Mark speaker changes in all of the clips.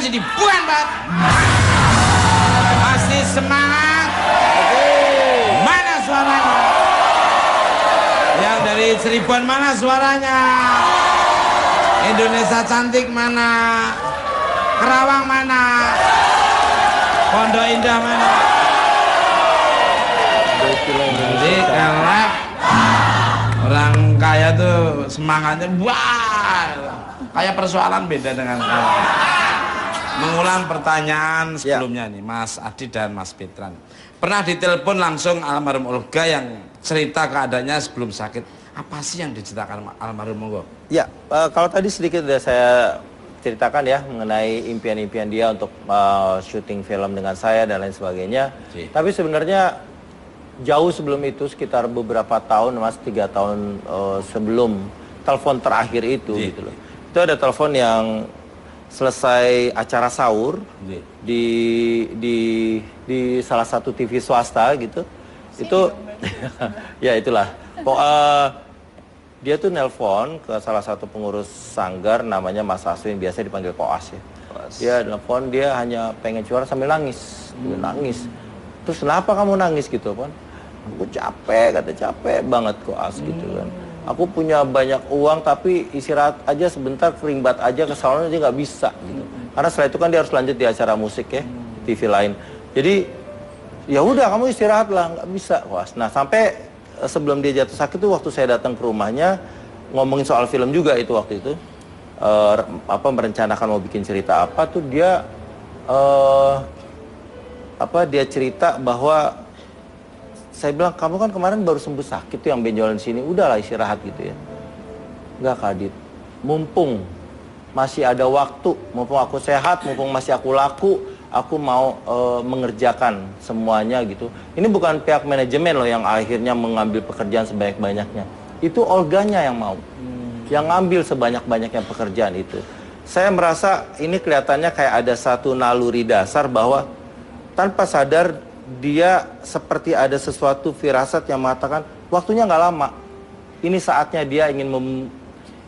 Speaker 1: masih dibuang, Pak. Masih semangat. Mana suaranya? Yang dari Cirebon mana suaranya? Indonesia Cantik mana? Kerawang mana? Pondok Indah mana? Jadi kalau orang kaya tuh semangatnya wah, kayak persoalan beda dengan mengulang pertanyaan sebelumnya nih, Mas Adi dan Mas Betran. Pernah ditelepon langsung almarhum Olga yang cerita keadaannya sebelum sakit. Apa sih yang diceritakan almarhum Olga?
Speaker 2: Ya, kalau tadi sedikit sudah saya ceritakan ya mengenai impian-impian dia untuk syuting film dengan saya dan lain sebagainya. Tapi sebenarnya jauh sebelum itu, sekitar beberapa tahun, Mas, 3 tahun sebelum telepon terakhir itu, gitu loh. Itu ada telepon yang selesai acara sahur di salah satu TV swasta gitu. Itu ya itulah. Dia tuh nelpon ke salah satu pengurus sanggar namanya Mas Aswin, biasa dipanggil Koas ya. Dia nelpon, dia hanya pengen curhat sambil nangis. Dia nangis. Terus kenapa kamu nangis gitu kan? Aku capek, kata capek banget Koas gitu kan. Aku punya banyak uang tapi istirahat aja sebentar, keringbat aja ke salon aja nggak bisa gitu. Karena setelah itu kan dia harus lanjut di acara musik ya, di TV lain. Jadi ya udah kamu istirahat lah, nggak bisa Koas. Nah sampai sebelum dia jatuh sakit tuh waktu saya datang ke rumahnya ngomongin soal film juga itu waktu itu merencanakan mau bikin cerita apa tuh dia dia cerita bahwa saya bilang kamu kan kemarin baru sembuh sakit tuh yang benjolan di sini, udahlah istirahat gitu ya. Enggak Kak Adit, mumpung masih ada waktu, mumpung aku sehat, mumpung masih aku laku, aku mau mengerjakan semuanya gitu. Ini bukan pihak manajemen loh yang akhirnya mengambil pekerjaan sebanyak-banyaknya. Itu Olganya yang mau. Yang ngambil sebanyak-banyaknya pekerjaan itu. Saya merasa ini kelihatannya kayak ada satu naluri dasar bahwa tanpa sadar dia seperti ada sesuatu firasat yang mengatakan waktunya nggak lama. Ini saatnya dia ingin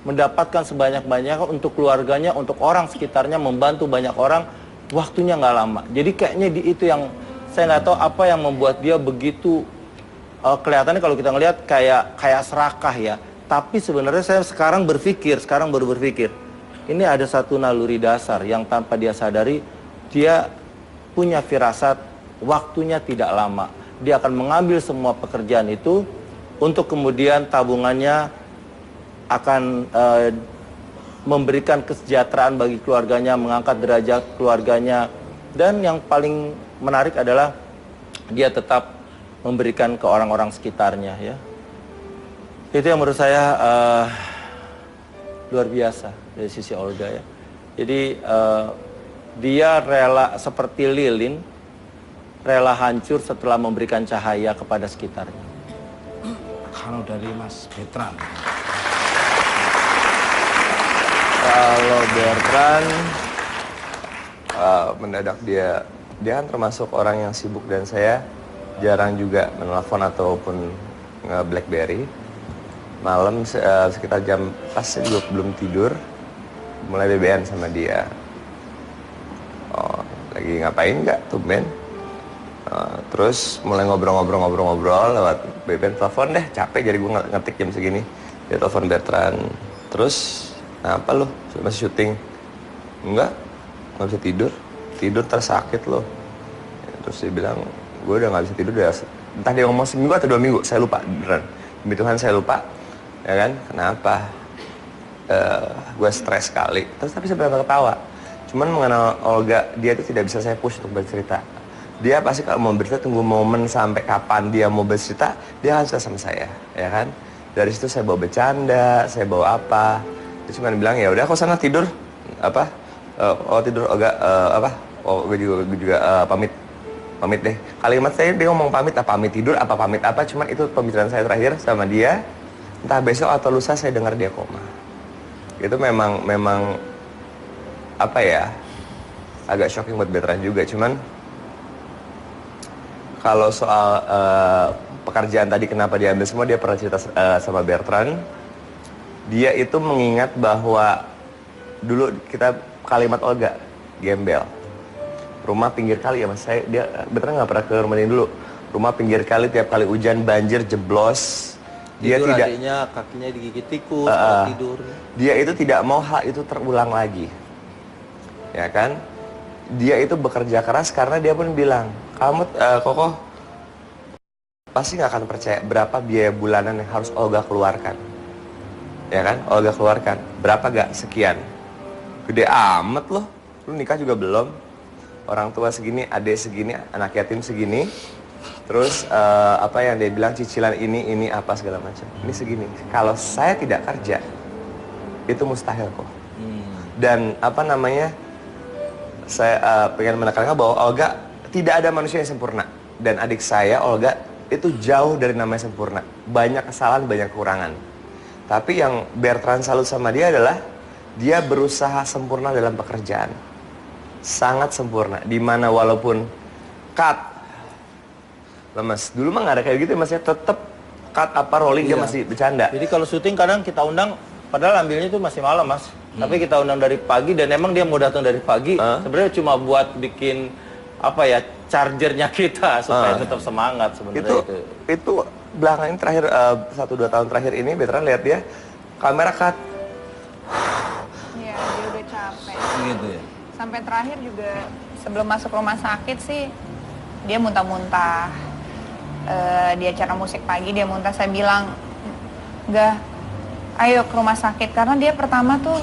Speaker 2: mendapatkan sebanyak-banyaknya untuk keluarganya, untuk orang sekitarnya, membantu banyak orang. Waktunya nggak lama. Jadi kayaknya itu yang saya nggak tahu apa yang membuat dia begitu kelihatannya kalau kita ngelihat kayak serakah ya. Tapi sebenarnya saya sekarang baru berpikir ini ada satu naluri dasar yang tanpa dia sadari dia punya firasat waktunya tidak lama. Dia akan mengambil semua pekerjaan itu untuk kemudian tabungannya akan memberikan kesejahteraan bagi keluarganya, mengangkat derajat keluarganya. Dan yang paling menarik adalah dia tetap memberikan ke orang-orang sekitarnya ya. Itu yang menurut saya luar biasa dari sisi Olga ya. Jadi dia rela seperti lilin, rela hancur setelah memberikan cahaya kepada sekitarnya.
Speaker 1: Kalau dari Mas Betran?
Speaker 3: Kalau Bertrand mendadak dia kan termasuk orang yang sibuk dan saya jarang juga menelpon ataupun nge-BlackBerry. Malam sekitar jam pas saya juga belum tidur, mulai BBM sama dia. Oh, lagi ngapain nggak tumben? Terus mulai ngobrol lewat BBM, telepon deh, capek jadi gue ngetik jam segini. Dia telepon Bertrand. Terus kenapa lo? Masih syuting? Enggak bisa tidur tersakit lo. Terus dia bilang, gue udah nggak bisa tidur udah, entah dia ngomong seminggu atau 2 minggu, saya lupa beneran. Demi Tuhan saya lupa, ya kan? Kenapa? Gue stres sekali. Terus tapi saya benar-benar ketawa. Cuman mengenal Olga, dia itu tidak bisa saya push untuk bercerita. Dia pasti kalau mau bercerita tunggu momen sampai kapan dia mau bercerita, dia akan cerita sama saya, ya kan? Dari situ saya bawa bercanda, saya bawa apa? Dia cuma bilang ya udah kau sana tidur, tidur Olga, gue juga pamit deh. Kalimat saya dia ngomong pamit tidur apa pamit apa, cuman itu pembicaraan saya terakhir sama dia. Entah besok atau lusa saya dengar dia koma. Itu memang apa ya, agak shocking buat Bertrand juga. Cuman kalau soal pekerjaan tadi kenapa diambil semua, dia pernah cerita sama Bertrand. Dia itu mengingat bahwa dulu kita kalimat Olga, gembel. Rumah pinggir kali ya mas, dia beneran nggak pernah ke rumah ini dulu. Rumah pinggir kali, tiap kali hujan banjir jeblos. Dia
Speaker 2: tidur
Speaker 3: tidak,
Speaker 2: adiknya kakinya digigit tikus kalau tidur.
Speaker 3: Dia itu tidak mau hal itu terulang lagi, ya kan? Dia itu bekerja keras karena dia pun bilang, kamu Kokoh pasti nggak akan percaya berapa biaya bulanan yang harus Olga keluarkan, ya kan? Olga keluarkan berapa gak? Sekian. Gede amat loh, lu nikah juga belum, orang tua segini, adik segini, anak yatim segini. Terus apa yang dia bilang cicilan ini apa segala macam. Ini segini. Kalau saya tidak kerja, itu mustahil kok. Dan apa namanya? Saya pengen menekankan bahwa Olga tidak ada manusia yang sempurna. Dan adik saya Olga itu jauh dari namanya sempurna. Banyak kesalahan, banyak kekurangan. Tapi yang Bertrand salut sama dia adalah dia berusaha sempurna dalam pekerjaan. Sangat sempurna. Dimana walaupun cut lemes. Dulu mah nggak ada kayak gitu ya mas ya, tetep cut apa rolling dia masih bercanda.
Speaker 2: Jadi kalau syuting kadang kita undang, padahal ambilnya itu masih malam mas. Tapi kita undang dari pagi dan emang dia mau datang dari pagi. Sebenarnya cuma buat bikin apa ya, chargernya kita supaya tetap semangat sebenarnya itu.
Speaker 3: Itu belakangan ini terakhir 1-2 tahun terakhir ini Bertrand lihat dia kamera cut.
Speaker 4: Iya dia udah capek.
Speaker 1: Gitu ya.
Speaker 4: Sampai terakhir juga sebelum masuk rumah sakit sih dia muntah-muntah. Di acara musik pagi dia muntah, saya bilang enggak, ayo ke rumah sakit, karena dia pertama tuh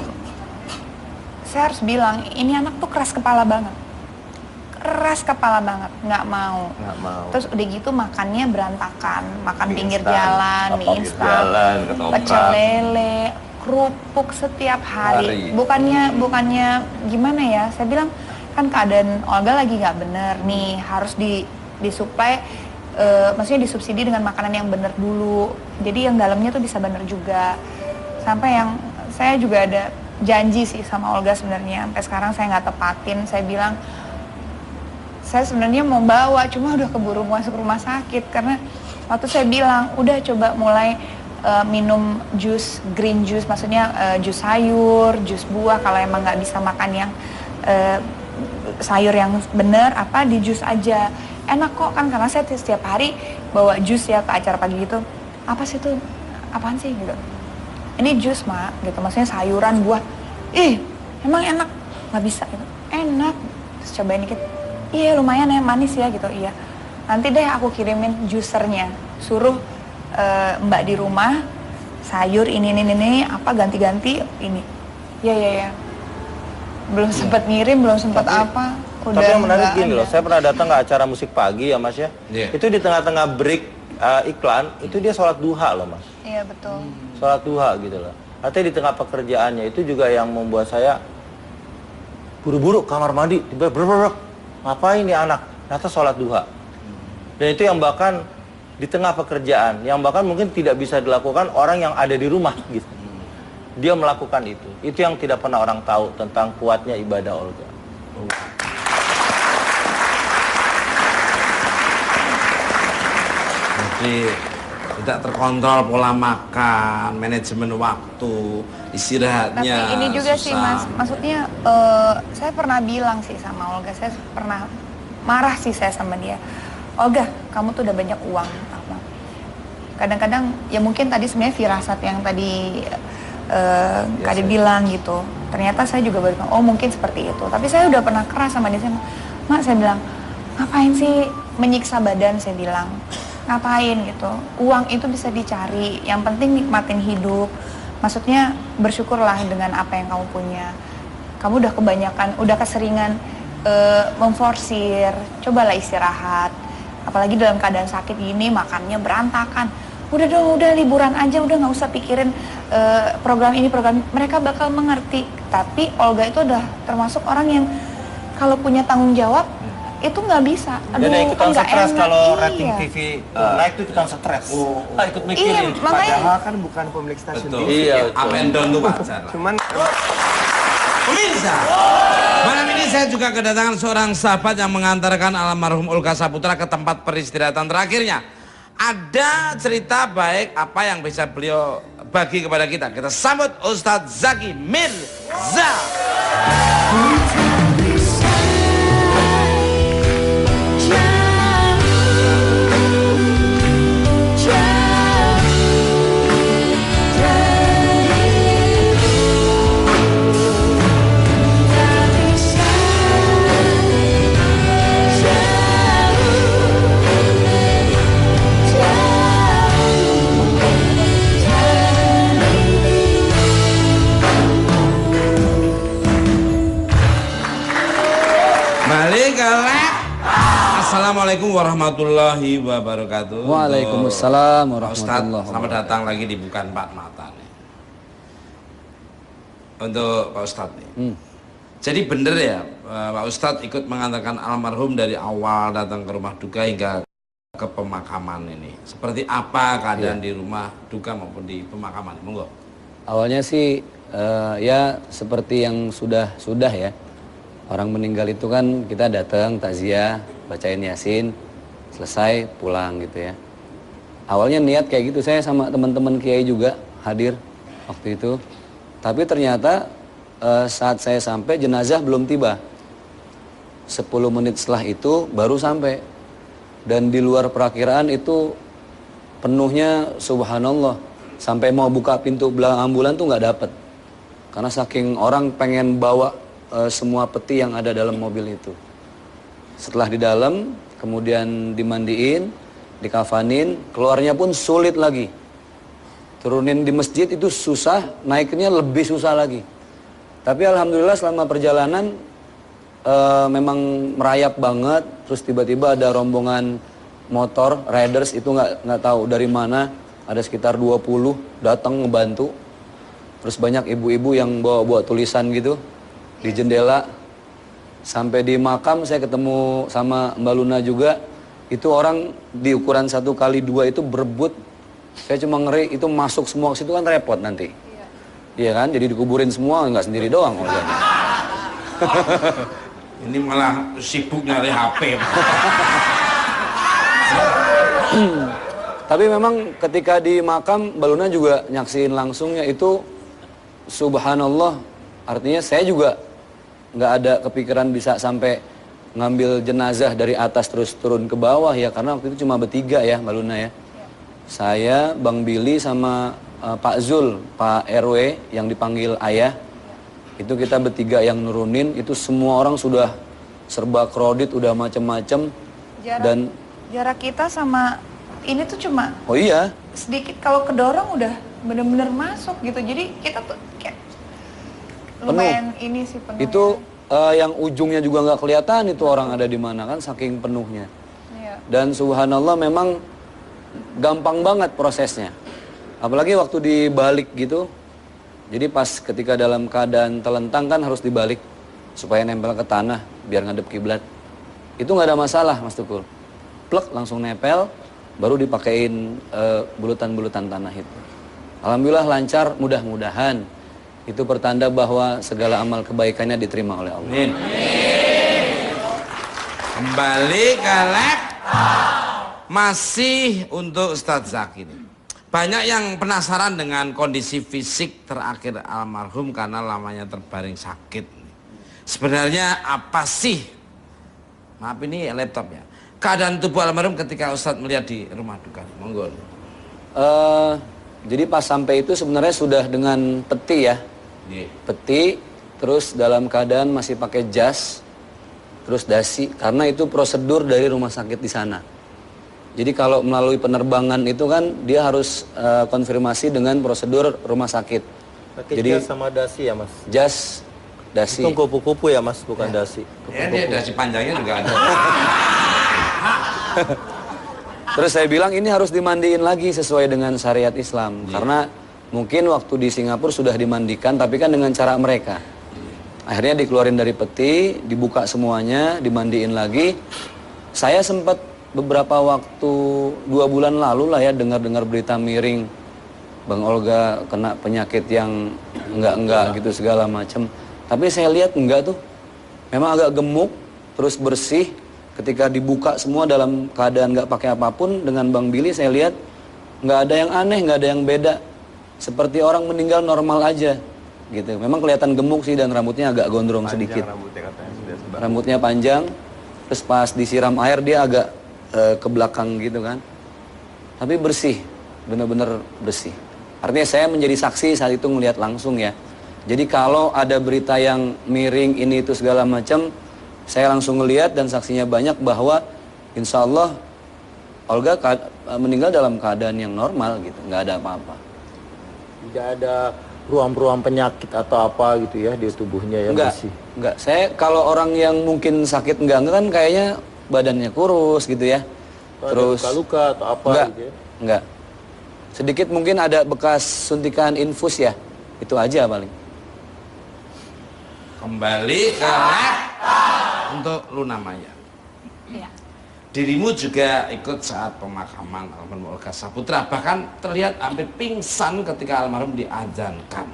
Speaker 4: saya harus bilang ini anak tuh keras kepala banget, nggak mau. Terus udah gitu makannya berantakan, makan pinggir jalan, mie instan, pecel lele, kerupuk setiap hari. Bukannya gimana ya, saya bilang kan keadaan Olga lagi nggak bener nih, harus disuplai. Maksudnya disubsidi dengan makanan yang benar dulu, jadi yang dalamnya tuh bisa benar juga. Sampai yang saya juga ada janji sih sama Olga sebenarnya, sampai sekarang saya nggak tepatin. Saya bilang saya sebenarnya mau bawa, cuma udah keburu masuk rumah sakit, karena waktu saya bilang udah coba mulai minum jus, green juice, maksudnya jus sayur, jus buah. Kalau emang nggak bisa makan yang sayur yang bener, apa di jus aja. Enak kok kan, karena saya setiap hari bawa jus ya ke acara pagi gitu. Apa sih tuh? Apaan sih gitu? Ini jus mak, gitu. Maksudnya sayuran, buah. Emang enak? Nggak bisa gitu. Enak. Terus cobain dikit. Iya lumayan ya, manis ya gitu. Iya. Nanti deh aku kirimin jusernya. Suruh mbak di rumah sayur ini apa ganti-ganti ini. Ya. Belum sempat ngirim, belum sempat apa.
Speaker 2: Tapi yang menarik gini loh, saya pernah datang ke acara musik pagi ya mas ya. Itu di tengah-tengah break iklan, itu dia sholat duha loh mas.
Speaker 4: Iya betul.
Speaker 2: Sholat duha gitu loh. Artinya di tengah pekerjaannya itu juga yang membuat saya buru-buru kamar mandi, tiba-tiba ngapain nih anak? Ternyata sholat duha. Dan itu yang bahkan di tengah pekerjaan, yang bahkan mungkin tidak bisa dilakukan orang yang ada di rumah gitu. Dia melakukan itu. Itu yang tidak pernah orang tahu tentang kuatnya ibadah Olga.
Speaker 1: Jadi tidak terkontrol pola makan, manajemen waktu, istirahatnya.
Speaker 4: Tapi ini juga
Speaker 1: susah.
Speaker 4: sih mas, maksudnya saya pernah bilang sih sama Olga, saya pernah marah sih saya sama dia. Olga, kamu tuh udah banyak uang. Kadang-kadang ya mungkin tadi sebenarnya firasat yang tadi Kadi bilang gitu. Ternyata saya juga baru bilang, oh mungkin seperti itu. Tapi saya udah pernah keras sama dia, Mak saya bilang, ngapain sih menyiksa badan, saya bilang. Ngapain gitu, uang itu bisa dicari, yang penting nikmatin hidup. Maksudnya bersyukurlah dengan apa yang kamu punya. Kamu udah kebanyakan, udah keseringan memforsir, cobalah istirahat. Apalagi dalam keadaan sakit gini, makannya berantakan. Udah dong, udah liburan aja, udah nggak usah pikirin program ini, program ini. Mereka bakal mengerti. Tapi Olga itu udah termasuk orang yang kalau punya tanggung jawab, itu nggak bisa.
Speaker 2: Aduh, dan ikutan
Speaker 4: nggak
Speaker 2: stres
Speaker 4: enak.
Speaker 2: kalau
Speaker 4: Iya.
Speaker 2: rating TV naik tuh ikutan stres. Ikut mikirin.
Speaker 4: Iya, makanya
Speaker 3: Padahal kan bukan pemilik stasiun
Speaker 1: Betul.
Speaker 3: TV.
Speaker 2: Iya,
Speaker 1: Up and down tuh wajar.
Speaker 3: Cuman
Speaker 1: Pemirsa, malam ini saya juga kedatangan seorang sahabat yang mengantarkan almarhum Olga Saputra ke tempat peristirahatan terakhirnya. Ada cerita baik apa yang bisa beliau bagi kepada kita. Kita sambut Ustadz Zaki Mirza. Assalamualaikum warahmatullahi wabarakatuh.
Speaker 5: Waalaikumsalam
Speaker 1: Pak
Speaker 5: warahmatullahi
Speaker 1: Ustadz,
Speaker 5: wabarakatuh.
Speaker 1: selamat datang lagi di Bukan Empat Mata nih. Untuk Pak Ustadz nih. Jadi bener ya Pak Ustadz ikut mengantarkan almarhum dari awal datang ke rumah duka hingga ke pemakaman ini. Seperti apa keadaan di rumah duka maupun di pemakaman? Monggo.
Speaker 5: Awalnya sih ya seperti yang sudah ya. Orang meninggal itu kan kita datang takziah, bacain Yasin, selesai pulang gitu ya. Awalnya niat kayak gitu, saya sama teman-teman kiai juga hadir waktu itu. Tapi ternyata saat saya sampai jenazah belum tiba. 10 menit setelah itu baru sampai. Dan di luar perakiraan itu penuhnya subhanallah. Sampai mau buka pintu belakang ambulan tuh nggak dapet. Karena saking orang pengen bawa semua peti yang ada dalam mobil itu. Setelah di dalam, kemudian dimandiin, dikafanin, keluarnya pun sulit lagi. Turunin di masjid itu susah, naiknya lebih susah lagi. Tapi alhamdulillah selama perjalanan memang merayap banget. Terus tiba-tiba ada rombongan motor riders itu nggak tahu dari mana, ada sekitar 20 datang ngebantu. Terus banyak ibu-ibu yang bawa tulisan gitu di jendela. Sampai di makam saya ketemu sama Mbak Luna juga. Itu orang di ukuran 1x2 itu berebut. Saya cuma ngeri itu masuk semua ke situ kan repot nanti. Iya kan, jadi dikuburin semua, nggak sendiri doang.
Speaker 1: Ini malah sibuk nyari HP.
Speaker 5: Tapi memang ketika di makam Mbak Luna juga nyaksiin langsungnya itu subhanallah. Artinya saya juga nggak ada kepikiran bisa sampai ngambil jenazah dari atas terus turun ke bawah ya, karena waktu itu cuma bertiga ya Mbak Luna ya. Saya, Bang Billy sama Pak Zul, Pak RW yang dipanggil ayah. Itu kita bertiga yang nurunin, itu semua orang sudah serba kredit, udah macem-macem.
Speaker 4: Jarak kita sama ini tuh cuma
Speaker 5: oh iya
Speaker 4: sedikit, kalau kedorong udah bener-bener masuk gitu. Jadi kita tuh kayak lumayan ini sih penuh.
Speaker 5: Itu yang ujungnya juga nggak kelihatan itu orang ada di mana kan, saking penuhnya.
Speaker 4: Iya.
Speaker 5: Dan subhanallah memang gampang banget prosesnya. Apalagi waktu dibalik gitu. Jadi pas ketika dalam keadaan telentang kan harus dibalik supaya nempel ke tanah biar ngadep kiblat. Itu nggak ada masalah Mas Tukul. Plek langsung nempel, baru dipakein bulutan-bulutan tanah itu. Alhamdulillah lancar, mudah-mudahan itu pertanda bahwa segala amal kebaikannya diterima oleh Allah.
Speaker 1: Amin. Kembali ke masih untuk Ustadz Zaki ini. Banyak yang penasaran dengan kondisi fisik terakhir almarhum karena lamanya terbaring sakit. Sebenarnya apa sih? Maaf ini laptop ya. Keadaan tubuh almarhum ketika Ustadz melihat di rumah duka. Monggo.
Speaker 5: Jadi pas sampai itu sebenarnya sudah dengan peti ya. Peti, terus dalam keadaan masih pakai jas, terus dasi, karena itu prosedur dari rumah sakit di sana. Jadi kalau melalui penerbangan itu kan dia harus konfirmasi dengan prosedur rumah sakit.
Speaker 2: Pakai
Speaker 5: Jadi
Speaker 2: jas sama dasi ya Mas?
Speaker 5: Jas, dasi.
Speaker 2: Itu kupu-kupu ya Mas, bukan dasi.
Speaker 1: Ya, ini dasi panjangnya juga ada.
Speaker 5: Terus saya bilang ini harus dimandiin lagi sesuai dengan syariat Islam. Karena mungkin waktu di Singapura sudah dimandikan, tapi kan dengan cara mereka. Akhirnya dikeluarin dari peti, dibuka semuanya, dimandiin lagi. Saya sempat beberapa waktu 2 bulan lalu lah ya dengar-dengar berita miring Bang Olga kena penyakit yang enggak gitu segala macam. Tapi saya lihat enggak tuh. Memang agak gemuk, terus bersih. Ketika dibuka semua dalam keadaan enggak pakai apapun, dengan Bang Billy saya lihat enggak ada yang aneh, enggak ada yang beda. Seperti orang meninggal normal aja gitu. Memang kelihatan gemuk sih dan rambutnya agak gondrong sedikit. Rambutnya panjang. Terus pas disiram air dia agak ke belakang gitu kan. Tapi bersih, benar-benar bersih. Artinya saya menjadi saksi saat itu melihat langsung ya. Jadi kalau ada berita yang miring ini itu segala macam, saya langsung ngelihat dan saksinya banyak bahwa insya Allah Olga meninggal dalam keadaan yang normal gitu, nggak ada apa-apa.
Speaker 2: Tidak ada ruam-ruam penyakit atau apa gitu ya di tubuhnya yang bersih?
Speaker 5: Enggak. Saya kalau orang yang mungkin sakit enggak kan kayaknya badannya kurus gitu ya. Terus
Speaker 2: luka-luka atau apa
Speaker 5: enggak,
Speaker 2: gitu ya?
Speaker 5: enggak. Sedikit mungkin ada bekas suntikan infus ya. Itu aja paling.
Speaker 1: Kembali ke laptop untuk Luna Maya.
Speaker 4: Iya.
Speaker 1: Dirimu juga ikut saat pemakaman almarhum Olga Saputra, bahkan terlihat hampir pingsan ketika almarhum diazankan.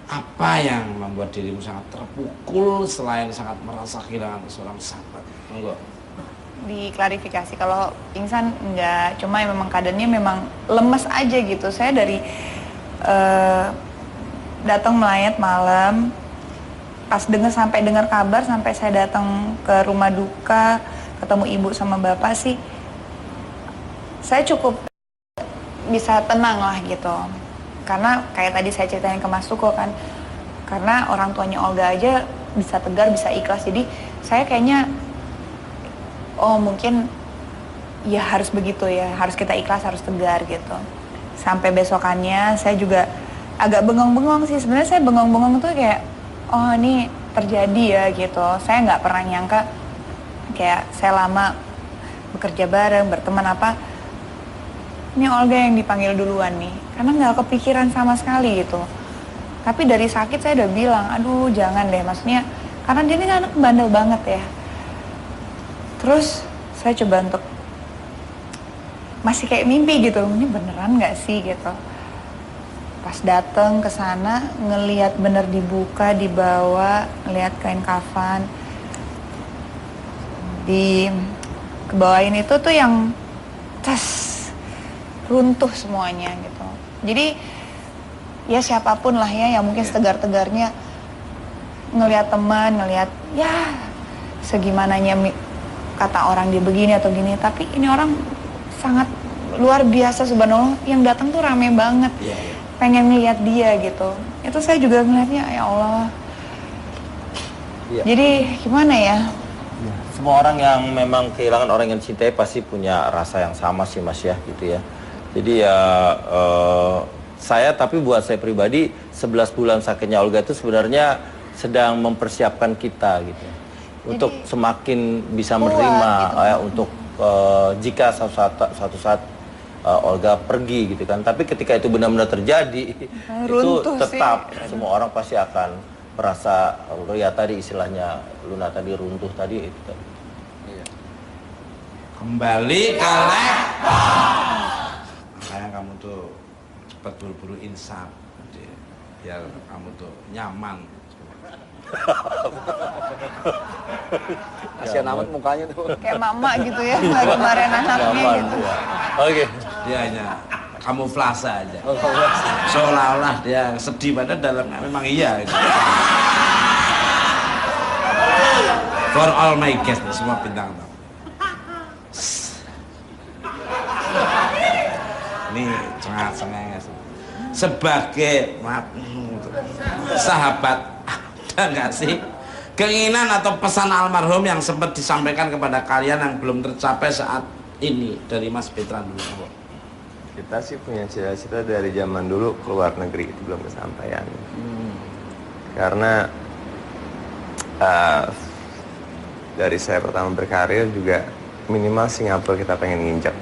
Speaker 1: Apa yang membuat dirimu sangat terpukul selain sangat merasa kehilangan seorang sahabat? Monggo.
Speaker 4: Diklarifikasi, kalau pingsan enggak, cuma memang keadaannya memang lemes aja gitu. Saya dari datang melayat malam, pas sampai dengar kabar, sampai saya datang ke rumah duka, ketemu ibu sama bapak sih, saya cukup bisa tenang lah gitu. Karena kayak tadi saya ceritain ke Mas Tuko kan, karena orang tuanya Olga aja bisa tegar, bisa ikhlas. Jadi saya kayaknya, oh mungkin ya harus begitu ya, harus kita ikhlas, harus tegar gitu. Sampai besokannya saya juga agak bengong-bengong sih. Sebenarnya saya bengong-bengong tuh kayak, oh ini terjadi ya gitu. Saya nggak pernah nyangka kayak saya lama bekerja bareng, berteman apa, ini Olga yang dipanggil duluan nih, karena nggak kepikiran sama sekali gitu. Tapi dari sakit saya udah bilang, aduh jangan deh, maksudnya karena dia ini anak bandel banget ya. Terus saya coba untuk masih kayak mimpi gitu, ini beneran nggak sih gitu. Pas dateng ke sana ngelihat bener dibuka, dibawa, ngelihat kain kafan, kebawain itu tuh yang runtuh semuanya gitu. Jadi ya siapapun lah ya yang mungkin setegar-tegarnya ngelihat teman, ngelihat ya segimananya kata orang dia begini atau gini, tapi ini orang sangat luar biasa subhanallah, yang datang tuh rame banget. Pengen ngelihat dia gitu. Itu saya juga ngelihatnya, ya Allah. Jadi gimana ya?
Speaker 2: Semua orang yang memang kehilangan orang yang dicintai pasti punya rasa yang sama sih Mas ya gitu ya. Jadi ya saya, tapi buat saya pribadi 11 bulan sakitnya Olga itu sebenarnya sedang mempersiapkan kita gitu. Untuk semakin bisa menerima gitu. Ya, untuk jika suatu saat Olga pergi gitu kan. Tapi ketika itu benar-benar terjadi itu tetap sih. Semua orang pasti akan merasa, ya tadi istilahnya Luna tadi runtuh tadi itu tadi.
Speaker 1: Kembali ke laptop. Makanya kamu tuh cepat buru-buru insaf, biar kamu tuh nyaman.
Speaker 5: Kasihan amat mukanya tuh.
Speaker 4: Kayak mama gitu ya, lagi marahin anaknya gitu.
Speaker 2: Ya. Oke.
Speaker 1: Dia hanya kamuflase aja. Seolah-olah dia sedih, padahal dalamnya memang iya. Gitu. For all my guests, semua bintang tamu. Ini cengar-cengeng sebagai sahabat, ada nggak sih keinginan atau pesan almarhum yang sempat disampaikan kepada kalian yang belum tercapai saat ini dari Mas Petra dulu?
Speaker 3: Kita sih punya cita-cita dari zaman dulu ke luar negeri, itu belum kesampaian. Karena dari saya pertama berkarir juga minimal Singapura kita pengen nginjak.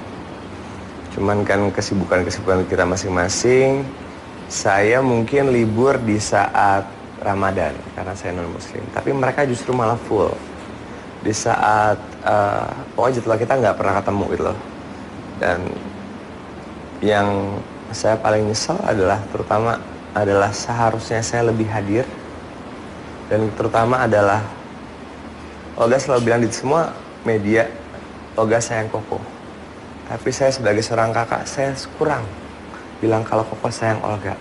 Speaker 3: Cuman kan kesibukan kita masing-masing. Saya mungkin libur di saat Ramadan karena saya non muslim, tapi mereka justru malah full di saat pokoknya jadwal kita nggak pernah ketemu gitu loh. Dan yang saya paling nyesel terutama adalah seharusnya saya lebih hadir, dan terutama adalah Olga selalu bilang di semua media, Olga sayang Koko. Tapi saya sebagai seorang kakak, saya kurang bilang kalau Koko sayang Olga.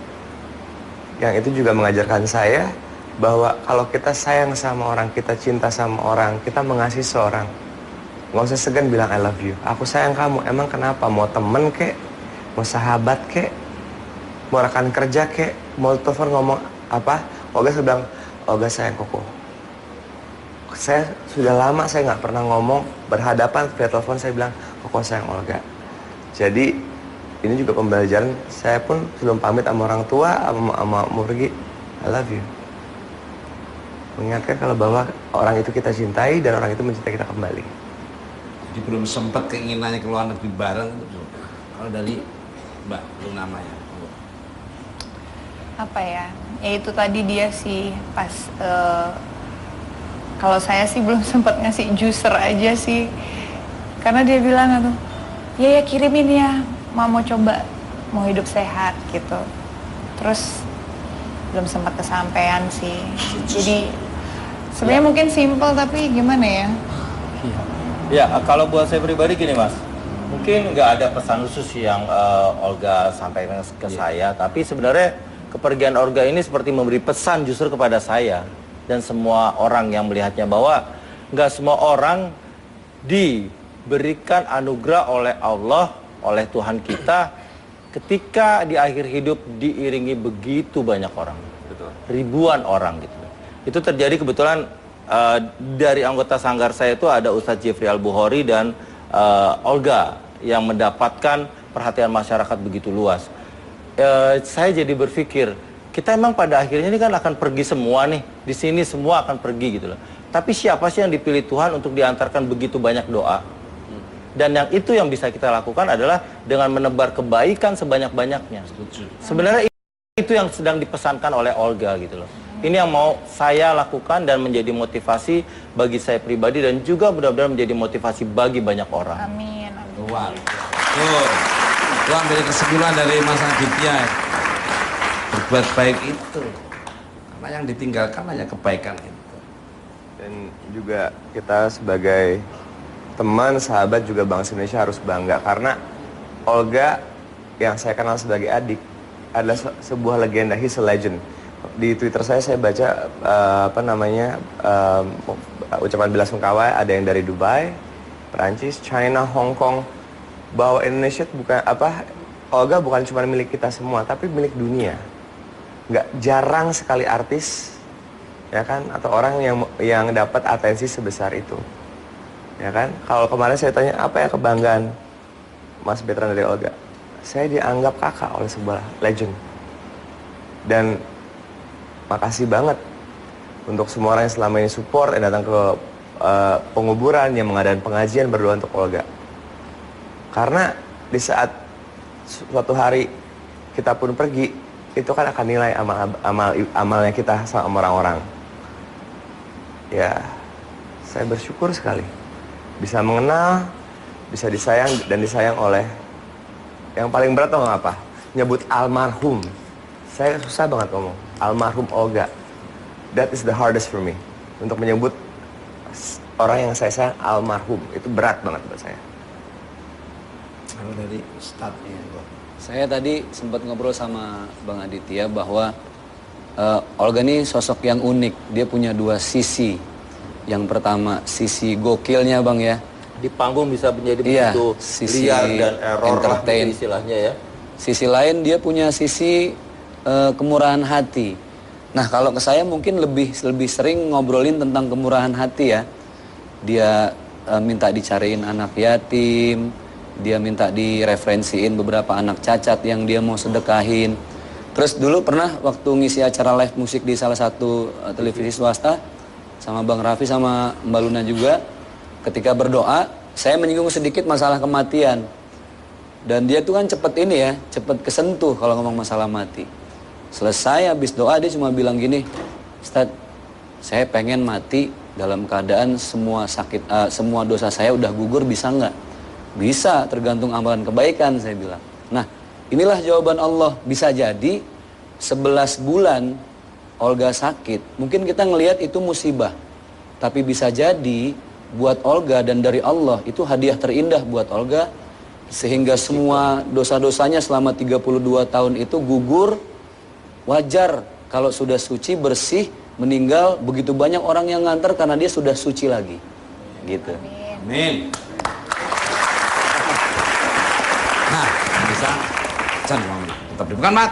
Speaker 3: Yang itu juga mengajarkan saya bahwa kalau kita sayang sama orang, kita cinta sama orang, kita mengasihi seorang, nggak usah segan bilang I love you. Aku sayang kamu. Emang kenapa? Mau temen kek, mau sahabat kek, mau rekan kerja kek, mau telepon ngomong apa? Olga saya bilang, Olga sayang Koko. Saya sudah lama saya nggak pernah ngomong berhadapan via telepon, saya bilang Koko sayang Olga. Jadi ini juga pembelajaran, saya pun sebelum pamit sama orang tua, sama mau pergi, I love you. Mengingatkan kalau bahwa orang itu kita cintai dan orang itu mencintai kita kembali.
Speaker 1: Jadi belum sempat keinginannya ke luar negeri bareng itu belum. Kalau dari Mbak Luna Maya.
Speaker 4: Apa ya? Ya itu tadi dia sih pas kalau saya sih belum sempat ngasih juicer aja sih. Karena dia bilang tuh, ya kirimin ya, mau coba mau hidup sehat gitu. Terus belum sempat kesampaian sih. Jadi sebenarnya mungkin simple tapi gimana ya?
Speaker 2: Ya, kalau buat saya pribadi gini Mas, mungkin nggak ada pesan khusus yang Olga sampaikan ke saya, tapi sebenarnya kepergian Olga ini seperti memberi pesan justru kepada saya dan semua orang yang melihatnya bahwa nggak semua orang diberikan anugerah oleh Allah, oleh Tuhan kita ketika di akhir hidup diiringi begitu banyak orang, ribuan orang gitu. Itu terjadi kebetulan dari anggota sanggar saya itu ada Ustadz Jeffrey Al-Bukhari dan Olga yang mendapatkan perhatian masyarakat begitu luas. Saya jadi berpikir, kita emang pada akhirnya ini kan akan pergi semua nih, di sini semua akan pergi gitu loh. Tapi siapa sih yang dipilih Tuhan untuk diantarkan begitu banyak doa? Dan yang itu yang bisa kita lakukan adalah dengan menebar kebaikan sebanyak-banyaknya. Sebenarnya itu yang sedang dipesankan oleh Olga gitu loh. Ini yang mau saya lakukan dan menjadi motivasi bagi saya pribadi dan juga mudah-mudahan menjadi motivasi bagi banyak orang.
Speaker 4: Amin.
Speaker 1: Wow. Itu ambil kesimpulan dari Mas Aditya. Berbuat baik itu. Karena yang ditinggalkan hanya kebaikan itu.
Speaker 3: Dan juga kita sebagai teman, sahabat juga bangsa Indonesia harus bangga. Karena Olga yang saya kenal sebagai adik adalah sebuah legenda, he's a legend. Di Twitter saya baca ucapan bela sungkawa ada yang dari Dubai, Perancis, China, Hong Kong, bahwa Indonesia bukan Olga bukan cuma milik kita semua tapi milik dunia. Nggak jarang sekali artis ya kan atau orang yang dapat atensi sebesar itu. Ya kan? Kalau kemarin saya tanya apa ya kebanggaan Mas Betran dari Olga? Saya dianggap kakak oleh sebuah legend. Dan makasih banget untuk semua orang yang selama ini support dan datang ke penguburan yang mengadakan pengajian berdoa untuk Olga. Karena di saat suatu hari kita pun pergi, itu kan akan nilai amalnya kita sama orang-orang. Ya, saya bersyukur sekali bisa mengenal, bisa disayang dan disayang oleh yang paling berat tau nggak apa? Nyebut almarhum. Saya susah banget ngomong almarhum Olga. That is the hardest for me. Untuk menyebut orang yang saya sayang almarhum itu berat banget buat saya.
Speaker 1: Kalau dari Ustadznya,
Speaker 5: saya tadi sempat ngobrol sama Bang Aditya bahwa Olga ini sosok yang unik. Dia punya dua sisi. Yang pertama sisi gokilnya Bang ya.
Speaker 2: Di panggung bisa menjadi begitu liar dan error
Speaker 5: entertain
Speaker 2: lah istilahnya ya.
Speaker 5: Sisi lain dia punya sisi kemurahan hati. Nah kalau ke saya mungkin lebih sering ngobrolin tentang kemurahan hati ya. Dia minta dicariin anak yatim, dia minta direferensiin beberapa anak cacat yang dia mau sedekahin. Terus dulu pernah waktu ngisi acara live musik di salah satu televisi swasta sama Bang Raffi sama Mbak Luna juga, ketika berdoa saya menyinggung sedikit masalah kematian. Dan dia tuh kan cepet ini ya, cepet kesentuh kalau ngomong masalah mati. Selesai habis doa dia cuma bilang gini, Ustadz, saya pengen mati dalam keadaan semua semua dosa saya udah gugur, bisa nggak? Bisa, tergantung amalan kebaikan, saya bilang. Nah, inilah jawaban Allah. Bisa jadi 11 bulan Olga sakit, mungkin kita ngelihat itu musibah. Tapi bisa jadi buat Olga dan dari Allah itu hadiah terindah buat Olga, sehingga semua dosa-dosanya selama 32 tahun itu gugur. Wajar kalau sudah suci, bersih, meninggal, begitu banyak orang yang nganter karena dia sudah suci lagi. Gitu.
Speaker 1: Amin. Nah, bisa. Can, tetap bukan mat.